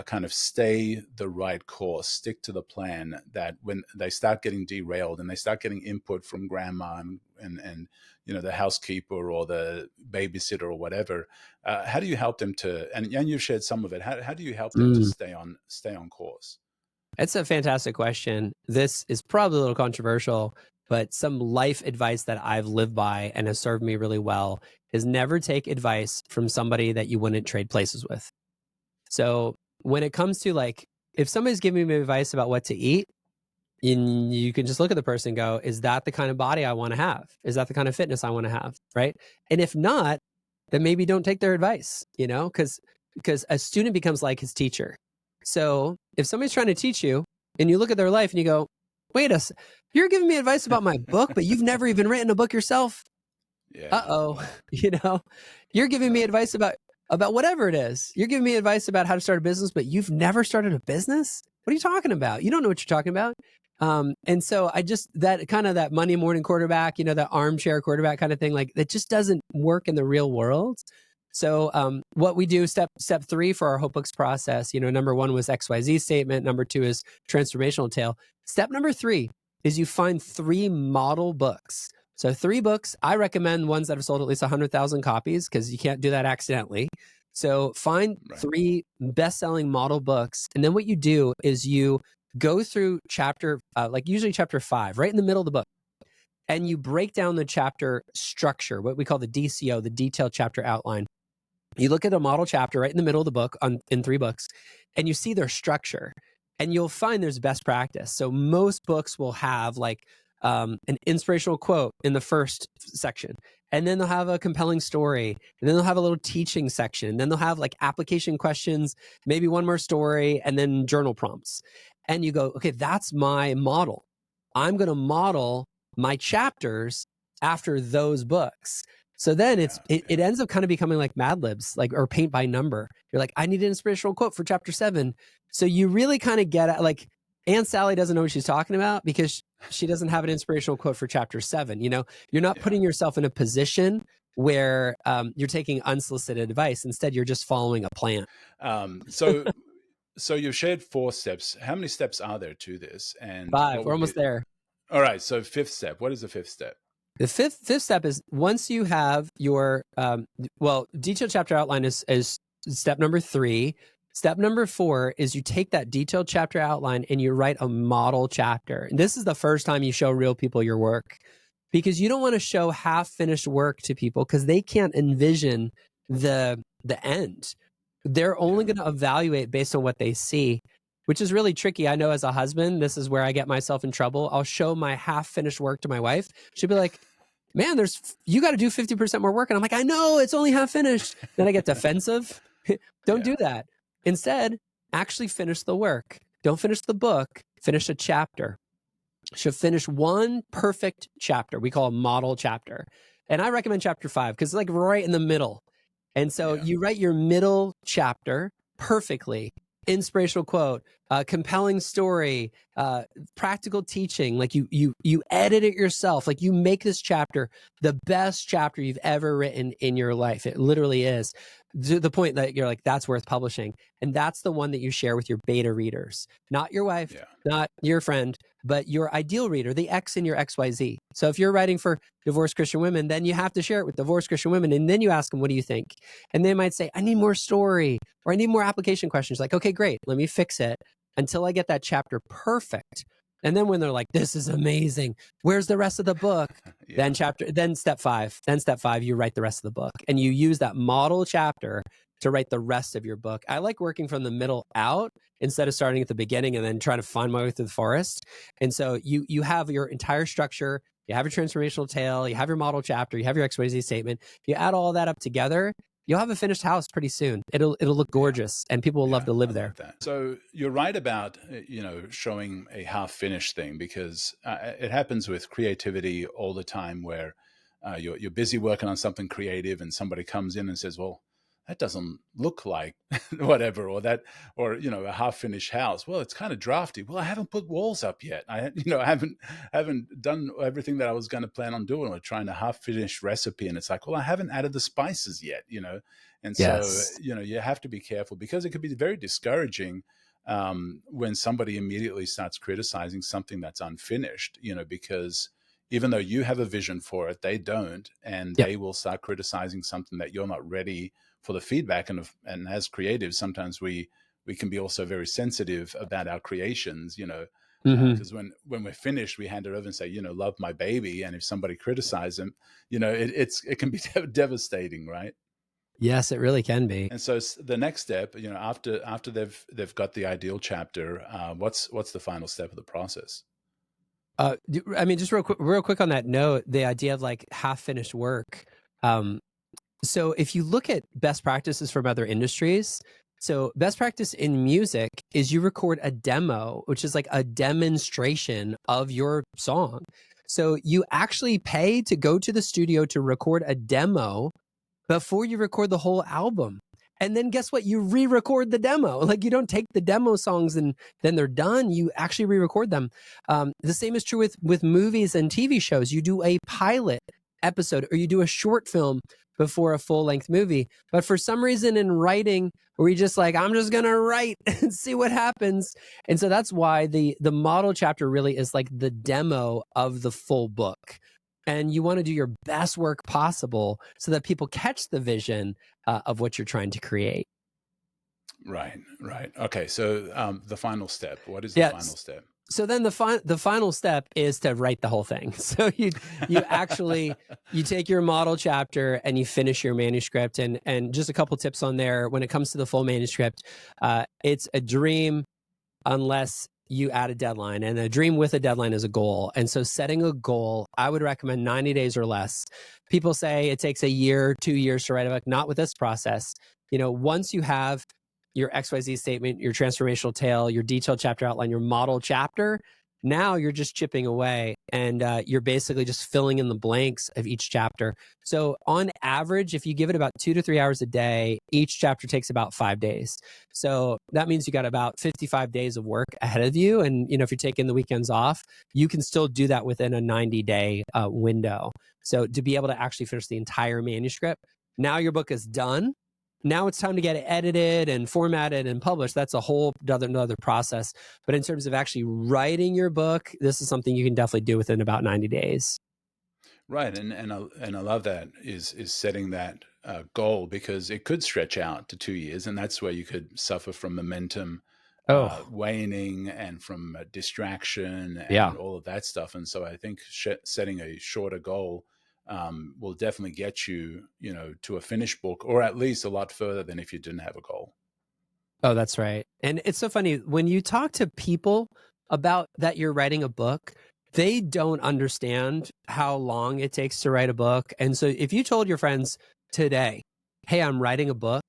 kind of stay the right course, stick to the plan, that when they start getting derailed and they start getting input from grandma and the housekeeper or the babysitter or whatever, how do you help them to, and you've shared some of it, how do you help them to stay on course? It's a fantastic question. This is probably a little controversial, but some life advice that I've lived by and has served me really well is never take advice from somebody that you wouldn't trade places with. So when it comes to if somebody's giving me advice about what to eat, you can just look at the person and go, is that the kind of body I want to have? Is that the kind of fitness I want to have? Right. And if not, then maybe don't take their advice, because a student becomes like his teacher. So if somebody's trying to teach you and you look at their life and you go, wait a second, you're giving me advice about my book, but you've never even written a book yourself. You're giving me advice about whatever it is. You're giving me advice about how to start a business, but you've never started a business. What are you talking about? You don't know what you're talking about. And so that Monday morning quarterback, that armchair quarterback kind of thing, that just doesn't work in the real world. So what we do, step 3 for our Hope Books process, number 1 was XYZ statement. Number 2 is transformational tale. Step number 3 is you find 3 model books. So 3 books. I recommend ones that have sold at least 100,000 copies because you can't do that accidentally. So find 3 best-selling model books. And then what you do is you go through chapter, usually chapter 5, right in the middle of the book. And you break down the chapter structure, what we call the DCO, the detailed chapter outline. You look at a model chapter right in the middle of the book in 3 books, and you see their structure. And you'll find there's best practice. So most books will have an inspirational quote in the first section. And then they'll have a compelling story. And then they'll have a little teaching section. And then they'll have application questions, maybe one more story, and then journal prompts. And you go, okay, that's my model. I'm going to model my chapters after those books. So then it ends up kind of becoming like Mad Libs, or paint by number. You're like, I need an inspirational quote for chapter 7. So you really kind of get it. Aunt Sally doesn't know what she's talking about because she doesn't have an inspirational quote for chapter 7. You're not putting yourself in a position where you're taking unsolicited advice. Instead, you're just following a plan. So you've shared 4 steps. How many steps are there to this? And 5. We're almost there. All right. So 5th step. What is the 5th step? The fifth step is once you have your detailed chapter outline is step number 3. Step number 4 is you take that detailed chapter outline and you write a model chapter. And this is the first time you show real people your work, because you don't want to show half finished work to people because they can't envision the end. They're only Yeah. going to evaluate based on what they see, which is really tricky. I know as a husband, this is where I get myself in trouble. I'll show my half finished work to my wife. She'll be like, man, you got to do 50% more work. And I'm like, I know, it's only half finished. Then I get defensive. Don't do that. Instead, actually finish the work. Don't finish the book, finish a chapter. Should finish one perfect chapter. We call a model chapter. And I recommend chapter 5 because it's like right in the middle. And so you write your middle chapter perfectly. Inspirational quote, compelling story, practical teaching. Like you edit it yourself. Like you make this chapter the best chapter you've ever written in your life. It literally is, to the point that you're like, that's worth publishing. And that's the one that you share with your beta readers, not your wife, not your friend, but your ideal reader, the X in your XYZ. So if you're writing for divorced Christian women, then you have to share it with divorced Christian women. And then you ask them, what do you think? And they might say, I need more story, or I need more application questions. Like, okay, great. Let me fix it until I get that chapter perfect. And then when they're like, this is amazing, where's the rest of the book? Then step 5, you write the rest of the book, and you use that model chapter to write the rest of your book. I like working from the middle out instead of starting at the beginning and then trying to find my way through the forest. And so you have your entire structure, you have your transformational tale, you have your model chapter, you have your XYZ statement. If you add all that up together, you'll have a finished house pretty soon. It'll look gorgeous, and people will love to live there. That. So you're right about showing a half finished thing, because it happens with creativity all the time, where you're busy working on something creative, and somebody comes in and says, "Well, that doesn't look like whatever," or a half finished house. Well, it's kind of drafty. Well, I haven't put walls up yet. I haven't done everything that I was going to plan on doing. Or trying a half finished recipe, and it's like, well, I haven't added the spices yet. And so you have to be careful, because it could be very discouraging when somebody immediately starts criticizing something that's unfinished. Because even though you have a vision for it, they don't, and they will start criticizing something that you're not ready for the feedback. And as creatives, sometimes we can be also very sensitive about our creations, because when we're finished, we hand it over and say, love my baby. And if somebody criticizes them, it can be devastating, right? Yes, it really can be. And so the next step, after they've got the ideal chapter, what's the final step of the process? Just real quick on that note, the idea of like half finished work. So if you look at best practices from other industries, so best practice in music is you record a demo, which is like a demonstration of your song. So you actually pay to go to the studio to record a demo before you record the whole album. And then guess what? You re-record the demo. Like, you don't take the demo songs and then they're done. You actually re-record them. The same is true with movies and TV shows. You do a pilot episode, or you do a short film before a full-length movie. But for some reason in writing, we just like, I'm just gonna write and see what happens. And so that's why the model chapter really is like the demo of the full book. And you want to do your best work possible so that people catch the vision of what you're trying to create. Right. Okay. So the final step. What is the final step? So then the final step is to write the whole thing. So you actually you take your model chapter and you finish your manuscript. And just a couple tips on there. When it comes to the full manuscript, it's a dream unless you add a deadline, and a dream with a deadline is a goal. And so setting a goal, I would recommend 90 days or less. People say it takes a year, 2 years to write a book. Not with this process. Once you have your XYZ statement, your transformational tale, your detailed chapter outline, your model chapter, now you're just chipping away, and you're basically just filling in the blanks of each chapter. So on average, if you give it about 2 to 3 hours a day, each chapter takes about 5 days. So that means you got about 55 days of work ahead of you. And if you're taking the weekends off, you can still do that within a 90-day window. So to be able to actually finish the entire manuscript, now your book is done. Now it's time to get it edited and formatted and published. That's a whole another process. But in terms of actually writing your book, this is something you can definitely do within about 90 days. Right. And I love that is setting that goal, because it could stretch out to 2 years, and that's where you could suffer from momentum Oh, waning and from distraction yeah. and all of that stuff. And so I think setting a shorter goal will definitely get you, to a finished book, or at least a lot further than if you didn't have a goal. Oh, that's right. And it's so funny when you talk to people about that you're writing a book, they don't understand how long it takes to write a book. And so if you told your friends today, hey, I'm writing a book,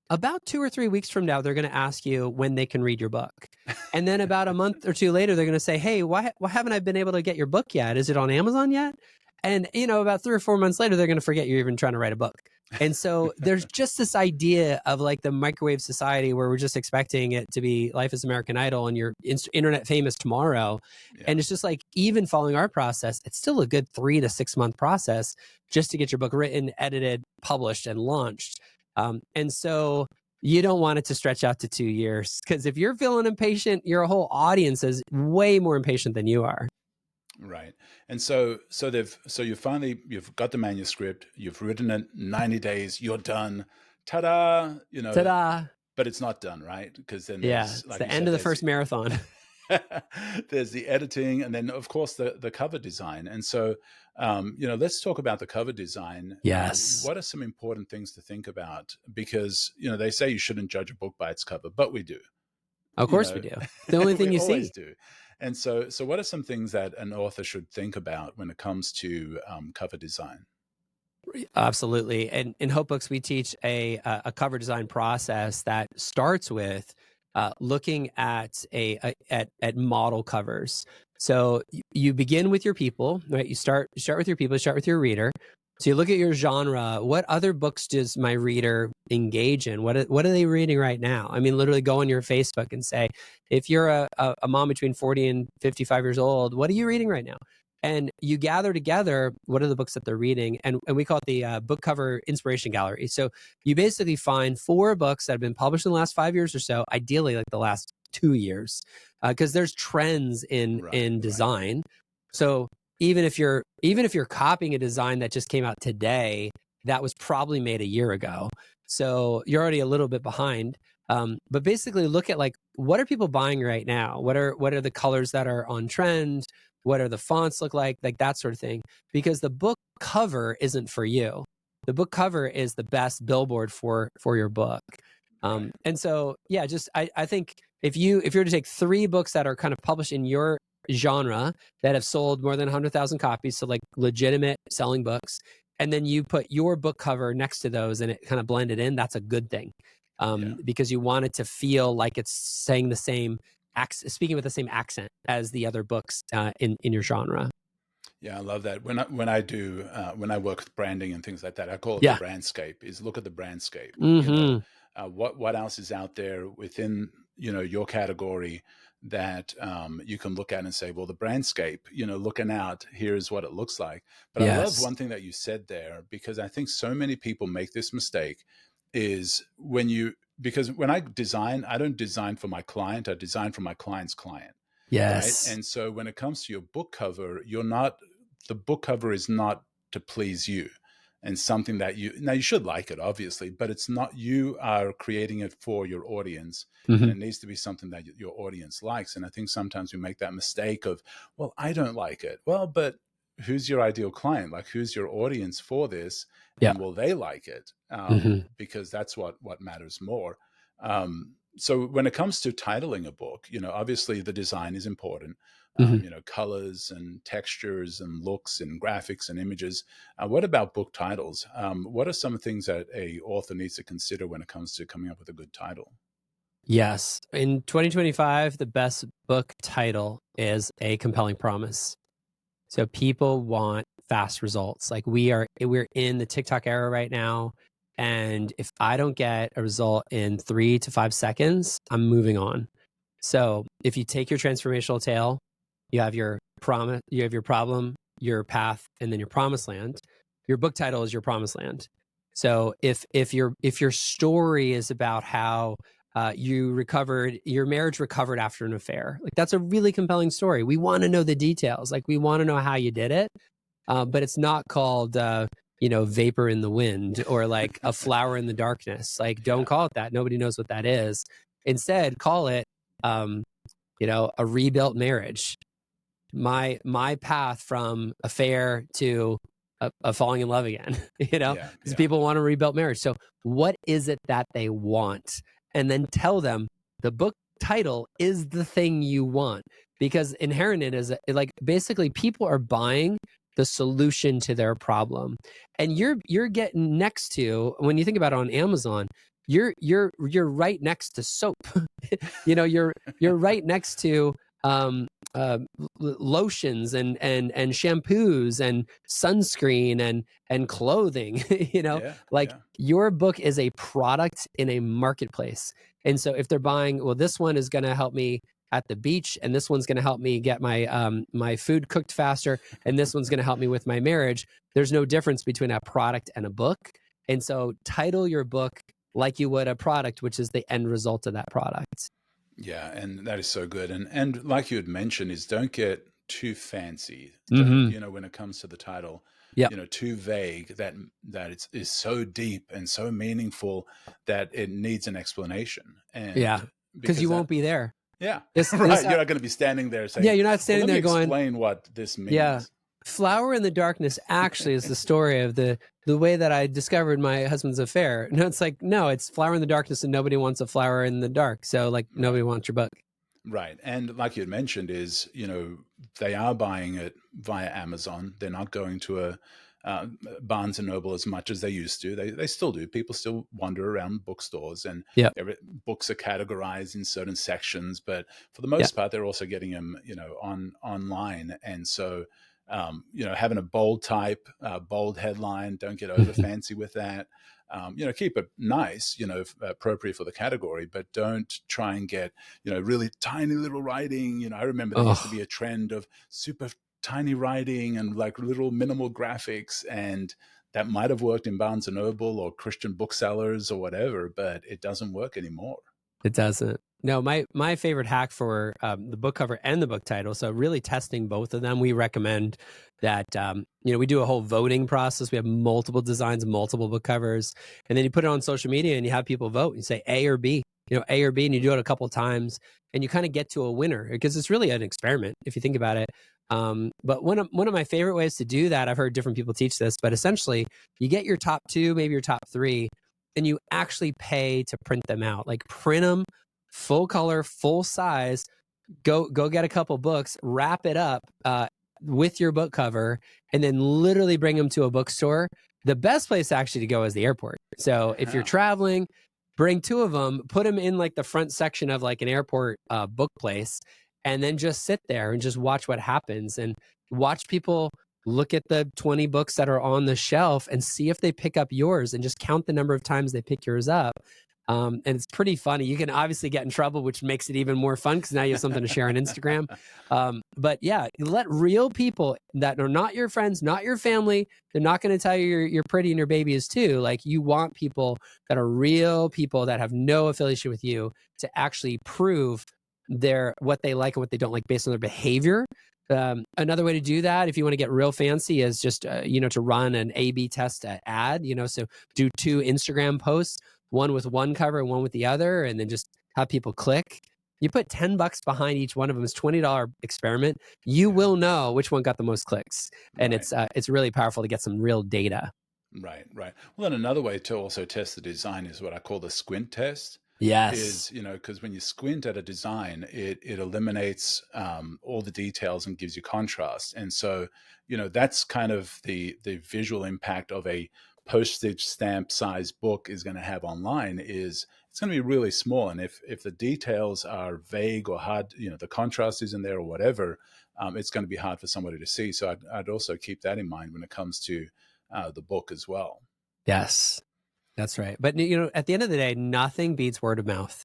about 2 or 3 weeks from now, they're going to ask you when they can read your book. And then about a month or two later, they're going to say, hey, why haven't I been able to get your book yet? Is it on Amazon yet? And, about 3 or 4 months later, they're going to forget you're even trying to write a book. And so there's just this idea of like the microwave society where we're just expecting it to be Life is American Idol and you're internet famous tomorrow. Yeah. And it's just like, even following our process, it's still a good 3 to 6 month process just to get your book written, edited, published, and launched. And so you don't want it to stretch out to 2 years, because if you're feeling impatient, your whole audience is way more impatient than you are. Right. And so you've got the manuscript, you've written it 90 days, you're done. Ta-da, Ta-da. But it's not done, right? Because then Yeah, there's, it's like the you end said, of the first marathon. there's the editing, and then of course the cover design. And so, let's talk about the cover design. Yes. What are some important things to think about? Because, they say you shouldn't judge a book by its cover, but we do. Of course we do. The only thing we you always see. do. And so what are some things that an author should think about when it comes to cover design? Absolutely. And in Hope Books, we teach a cover design process that starts with looking at at model covers. So you begin with your people, right? You start with your people, you start with your reader. So you look at your genre. What other books does my reader engage in? What are they reading right now? I mean, literally go on your Facebook and say, if you're a mom between 40 and 55 years old, what are you reading right now? And you gather together what are the books that they're reading, and we call it the book cover inspiration gallery. So you basically find 4 books that have been published in the last 5 years or so, ideally like the last 2 years, because there's trends in design. Right. So even if you're copying a design that just came out today, that was probably made a year ago. So you're already a little bit behind. But basically look at like, what are people buying right now? What are the colors that are on trend? What are the fonts look like that sort of thing? Because the book cover isn't for you. The book cover is the best billboard for your book. Right. And so, yeah, just I think if you were to take 3 books that are kind of published in your genre that have sold more than 100,000 copies, so like legitimate selling books, and then you put your book cover next to those and it kind of blended in, that's a good thing. Because you want it to feel like it's saying the same, speaking with the same accent as the other books in your genre. Yeah, I love that. When I work with branding and things like that, I call it the brandscape. Is look at the brandscape. Mm-hmm. What else is out there within your category that you can look at and say, well, the brandscape, looking out, here's what it looks like. But I love one thing that you said there, because I think so many people make this mistake, is because when I design, I don't design for my client, I design for my client's client. Yes. Right. And so when it comes to your book cover, the book cover is not to please you, and something that you should like it, obviously, but it's not, you are creating it for your audience. Mm-hmm. And it needs to be something that your audience likes. And I think sometimes we make that mistake of, well, I don't like it. Well, but who's your ideal client? Like, who's your audience for this? And will they like it? Because that's what matters more. So when it comes to titling a book, obviously the design is important, colors and textures and looks and graphics and images. What about book titles? What are some things that a author needs to consider when it comes to coming up with a good title? Yes. In 2025, the best book title is a compelling promise. So people want fast results. Like we're in the TikTok era right now. And if I don't get a result in 3 to 5 seconds, I'm moving on. So if you take your transformational tale, you have your promise, you have your problem, your path, and then your promised land. Your book title is your promised land. So if your story is about how your marriage recovered after an affair, like that's a really compelling story. We want to know the details. Like we want to know how you did it. But it's not called, vapor in the wind or like a flower in the darkness. Like, don't call it that. Nobody knows what that is. Instead, call it a rebuilt marriage. My path from affair to a falling in love again, because people want a rebuilt marriage. So what is it that they want? And then tell them the book title is the thing you want, because inherent in it is like basically people are buying the solution to their problem. And you're getting next to, when you think about it on Amazon, you're right next to soap. You're right next to lotions and shampoos and sunscreen and clothing. Your book is a product in a marketplace. And so if they're buying, well, this one is going to help me at the beach, and this one's going to help me get my my food cooked faster, and this one's going to help me with my marriage, there's no difference between a product and a book. And so title your book like you would a product, which is the end result of that product. Yeah, and that is so good. And like you had mentioned, is don't get too fancy. Don't, when it comes to the title, too vague, that it is so deep and so meaningful that it needs an explanation. And because you won't be there. Yeah, right. You're not going to be standing there saying, you're not standing there going, explain what this means. Yeah. Flower in the Darkness actually is the story of the way that I discovered my husband's affair. No, it's like, no, it's Flower in the Darkness, and nobody wants a flower in the dark. So like nobody wants your book. Right. And like you had mentioned is, they are buying it via Amazon. They're not going to a Barnes and Noble as much as they used to. They still do. People still wander around bookstores, and books are categorized in certain sections. But for the most part, they're also getting them, online. And so, having a bold type, bold headline, don't get over fancy with that. Keep it nice, appropriate for the category, but don't try and get, really tiny little writing. I remember there used to be a trend of super tiny writing and like little minimal graphics, and that might have worked in Barnes and Noble or Christian booksellers or whatever, but it doesn't work anymore. It doesn't. No, my favorite hack for the book cover and the book title, so really testing both of them, we recommend that, we do a whole voting process. We have multiple designs, multiple book covers, and then you put it on social media and you have people vote. You say A or B, A or B, and you do it a couple of times, and you kind of get to a winner, because it's really an experiment if you think about it. But one of my favorite ways to do that, I've heard different people teach this, but essentially you get your top 2, maybe your top 3, and you actually pay to print them out. Like print them full color, full size. Go get a couple books, wrap it up with your book cover, and then literally bring them to a bookstore. The best place actually to go is the airport. So if you're traveling, bring 2 of them, put them in like the front section of like an airport book place, and then just sit there and just watch what happens, and watch people look at the 20 books that are on the shelf and see if they pick up yours, and just count the number of times they pick yours up. And it's pretty funny. You can obviously get in trouble, which makes it even more fun because now you have something to share on Instagram. But yeah, let real people that are not your friends, not your family, they're not going to tell you you're pretty and your baby is too. Like, you want people that are real people that have no affiliation with you to actually prove what they like and what they don't like based on their behavior. Another way to do that, if you want to get real fancy, is just to run an A/B test ad. So do 2 Instagram posts, one with one cover and one with the other, and then just have people click. You put $10 behind each one of them. It's $20 experiment. You will know which one got the most clicks, and it's really powerful to get some real data. Right. Well, then another way to also test the design is what I call the squint test. Yes. Is, because when you squint at a design, it eliminates all the details and gives you contrast. And so, that's kind of the visual impact of a postage stamp size book is going to have online. Is it's going to be really small. And if the details are vague or hard, the contrast isn't there or whatever, it's going to be hard for somebody to see. So I'd also keep that in mind when it comes to the book as well. Yes. That's right. But, at the end of the day, nothing beats word of mouth.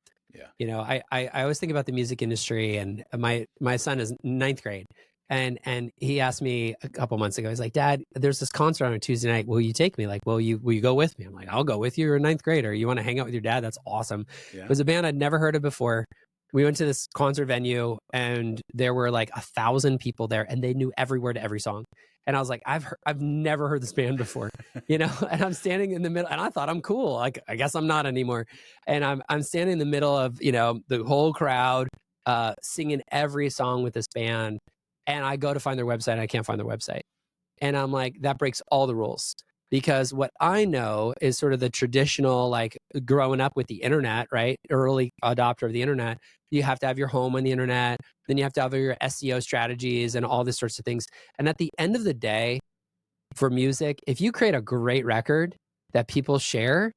Yeah. I always think about the music industry, and my son is 9th grade, and he asked me a couple months ago, he's like, Dad, there's this concert on a Tuesday night. Will you take me? Like, will you go with me? I'm like, I'll go with you. You're a 9th grader. You want to hang out with your dad? That's awesome. Yeah. It was a band I'd never heard of before. We went to this concert venue, and there were like 1,000 people there, and they knew every word to every song. And I was like, I've never heard this band before, and I'm standing in the middle, and I thought I'm cool. Like, I guess I'm not anymore. And I'm standing in the middle of, the whole crowd, singing every song with this band, and I go to find their website and I can't find their website. And I'm like, that breaks all the rules. Because what I know is sort of the traditional, like growing up with the internet, right? Early adopter of the internet. You have to have your home on the internet. Then you have to have your SEO strategies and all these sorts of things. And at the end of the day, for music, if you create a great record that people share,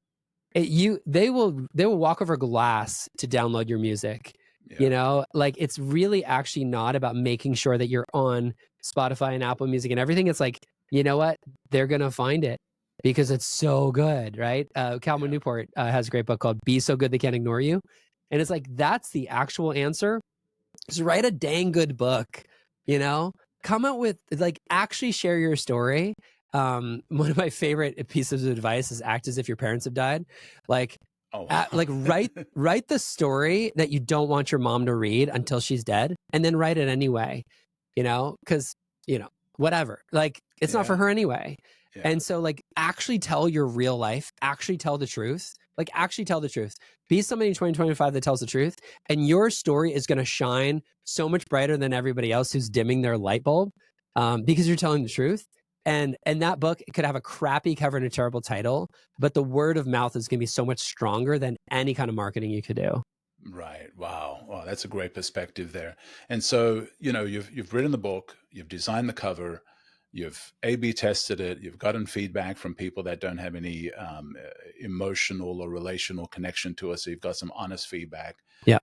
they will walk over glass to download your music. Yeah. Like it's really actually not about making sure that you're on Spotify and Apple Music and everything. It's like, you know what? They're gonna find it because it's so good, right? Calvin Yeah. Newport has a great book called "Be So Good They Can't Ignore You," and it's like that's the actual answer. Just write a dang good book, you know? Come out with, like, actually share your story. One of my favorite pieces of advice is act as if your parents have died. Like, Oh. like write the story that you don't want your mom to read until she's dead, and then write it anyway. Because whatever. Like, it's not for Yeah. her anyway. Yeah. And so, like, actually tell your real life. Actually tell the truth. Like, actually tell the truth. Be somebody in 2025 that tells the truth, and your story is going to shine so much brighter than everybody else who's dimming their light bulb, because you're telling the truth. And that book could have a crappy cover and a terrible title, but the word of mouth is going to be so much stronger than any kind of marketing you could do. Right. Wow. Wow. That's a great perspective there. And so, you've written the book, you've designed the cover, you've A/B tested it, you've gotten feedback from people that don't have any emotional or relational connection to us. So you've got some honest feedback. Yeah.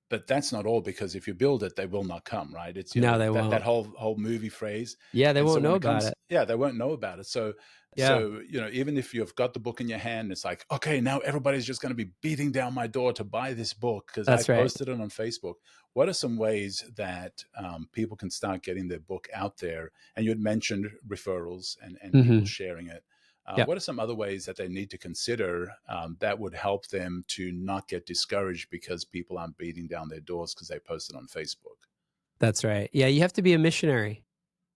But that's not all, because if you build it, they will not come. Right. It's No, they that won't. whole movie phrase. Yeah, they And so won't when know it about comes, it. yeah, they won't know about it. So Yeah, even if you've got the book in your hand, it's like, okay, now everybody's just going to be beating down my door to buy this book because I that's right. posted it on Facebook. What are some ways that people can start getting their book out there? And you had mentioned referrals and people sharing it. Yeah. What are some other ways that they need to consider that would help them to not get discouraged because people aren't beating down their doors because they posted on Facebook? That's right. Yeah, you have to be a missionary.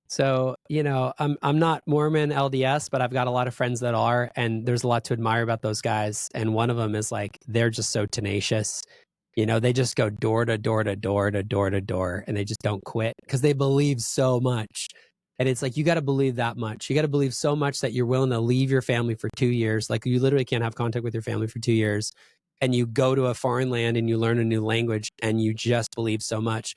So, I'm not Mormon LDS, but I've got a lot of friends that are, and there's a lot to admire about those guys. And one of them is like, they're just so tenacious. They just go door to door to door to door to door, and they just don't quit because they believe so much. And it's like, you got to believe that much. You got to believe so much that you're willing to leave your family for 2 years. Like, you literally can't have contact with your family for 2 years. And you go to a foreign land and you learn a new language, and you just believe so much.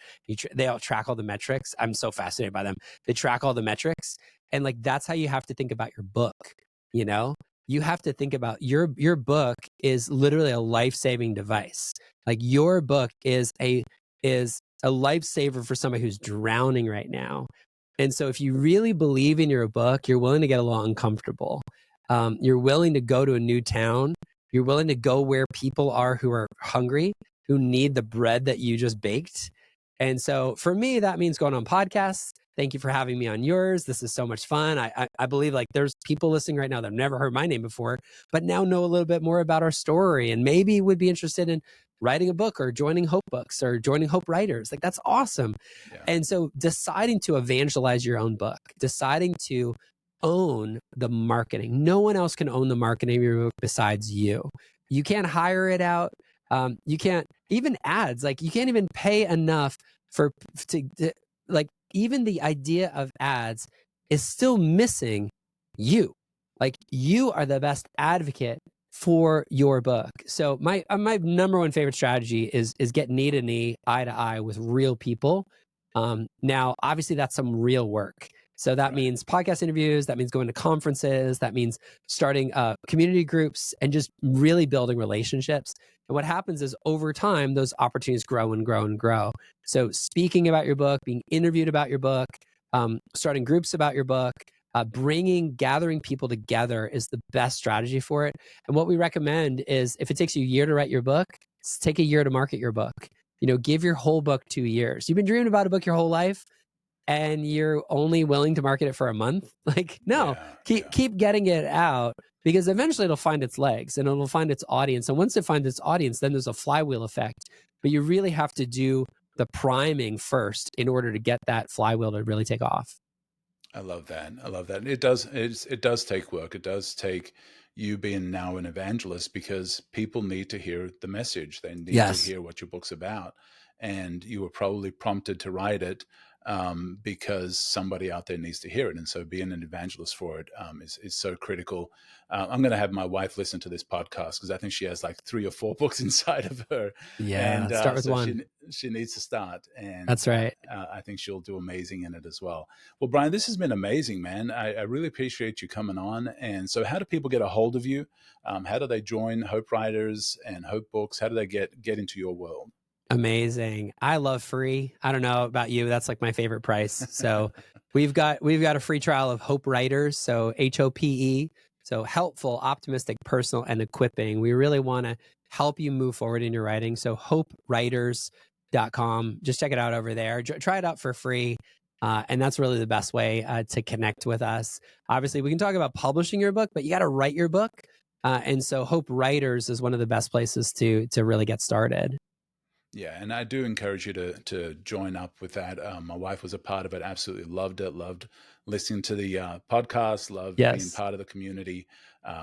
They all track all the metrics. I'm so fascinated by them. They track all the metrics, and like that's how you have to think about your book. You have to think about your book is literally a life-saving device. Like, your book is a lifesaver for somebody who's drowning right now. And so if you really believe in your book, you're willing to get a little uncomfortable. You're willing to go to a new town. You're willing to go where people are who are hungry, who need the bread that you just baked. And so for me, that means going on podcasts. Thank you for having me on yours. This is so much fun. I believe like there's people listening right now that have never heard my name before, but now know a little bit more about our story and maybe would be interested in writing a book or joining Hope Books or joining Hopewriters. Like, that's awesome. Yeah. And so deciding to evangelize your own book, deciding to own the marketing. No one else can own the marketing of your book besides you. You can't hire it out. You can't even ads. Like, you can't even pay enough to like, even the idea of ads is still missing you. Like, you are the best advocate for your book. So my number one favorite strategy is get knee to knee, eye to eye with real people. Now, obviously, that's some real work. So that means podcast interviews, that means going to conferences, that means starting community groups and just really building relationships. And what happens is over time, those opportunities grow and grow and grow. So speaking about your book, being interviewed about your book, starting groups about your book, gathering people together is the best strategy for it. And what we recommend is if it takes you a year to write your book, take a year to market your book. Give your whole book 2 years. You've been dreaming about a book your whole life, and you're only willing to market it for a month. Like, no, keep getting it out, because eventually it'll find its legs and it'll find its audience. And once it finds its audience, then there's a flywheel effect. But you really have to do the priming first in order to get that flywheel to really take off. I love that. It does take work. It does take you being now an evangelist, because people need to hear the message. They need to hear what your book's about. And you were probably prompted to write it because somebody out there needs to hear it. And so being an evangelist for it is so critical. I'm going to have my wife listen to this podcast because I think she has like 3 or 4 books inside of her. Yeah, And start with so one. she needs to start. And that's right. I think she'll do amazing in it as well. Well, Brian, this has been amazing, man. I really appreciate you coming on. And so how do people get a hold of you? How do they join Hopewriters and Hope Books? How do they get into your world? Amazing. I love free. I don't know about you. That's like my favorite price. So we've got a free trial of Hopewriters. So HOPE. So helpful, optimistic, personal, and equipping. We really want to help you move forward in your writing. So hopewriters.com. Just check it out over there. Try it out for free. And that's really the best way to connect with us. Obviously, we can talk about publishing your book, but you got to write your book. And so Hopewriters is one of the best places to really get started. Yeah, and I do encourage you to join up with that. My wife was a part of it, absolutely loved it, loved listening to the podcast, loved being part of the community,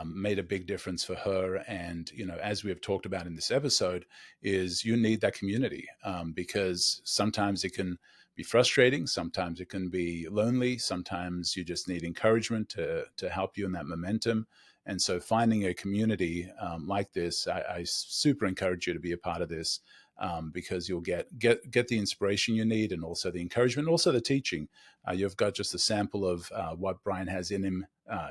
made a big difference for her. And, as we have talked about in this episode, is you need that community because sometimes it can be frustrating, sometimes it can be lonely, sometimes you just need encouragement to help you in that momentum. And so finding a community like this, I super encourage you to be a part of this. Because you'll get the inspiration you need, and also the encouragement, and also the teaching. You've got just a sample of what Brian has in him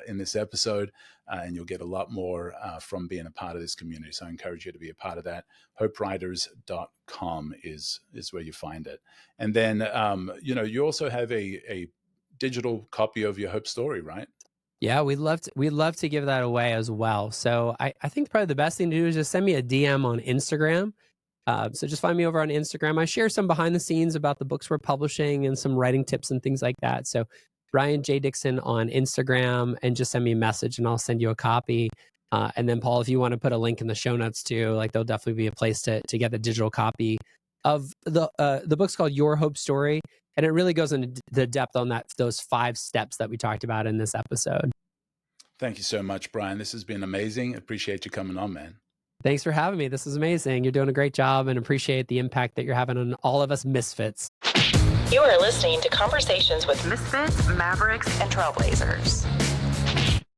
in this episode, and you'll get a lot more from being a part of this community. So I encourage you to be a part of that. Hopewriters.com is where you find it. And then, you also have a digital copy of your Hope Story, right? Yeah, we'd love to give that away as well. So I think probably the best thing to do is just send me a DM on Instagram. So just find me over on Instagram. I share some behind the scenes about the books we're publishing and some writing tips and things like that. So Brian J. Dixon on Instagram, and just send me a message and I'll send you a copy. And then Paul, if you want to put a link in the show notes too, like there'll definitely be a place to get the digital copy of the book's called Your Hope Story. And it really goes into the depth on those 5 steps that we talked about in this episode. Thank you so much, Brian. This has been amazing. Appreciate you coming on, man. Thanks for having me. This is amazing. You're doing a great job, and appreciate the impact that you're having on all of us misfits. You are listening to Conversations with Misfits, Mavericks, and Trailblazers.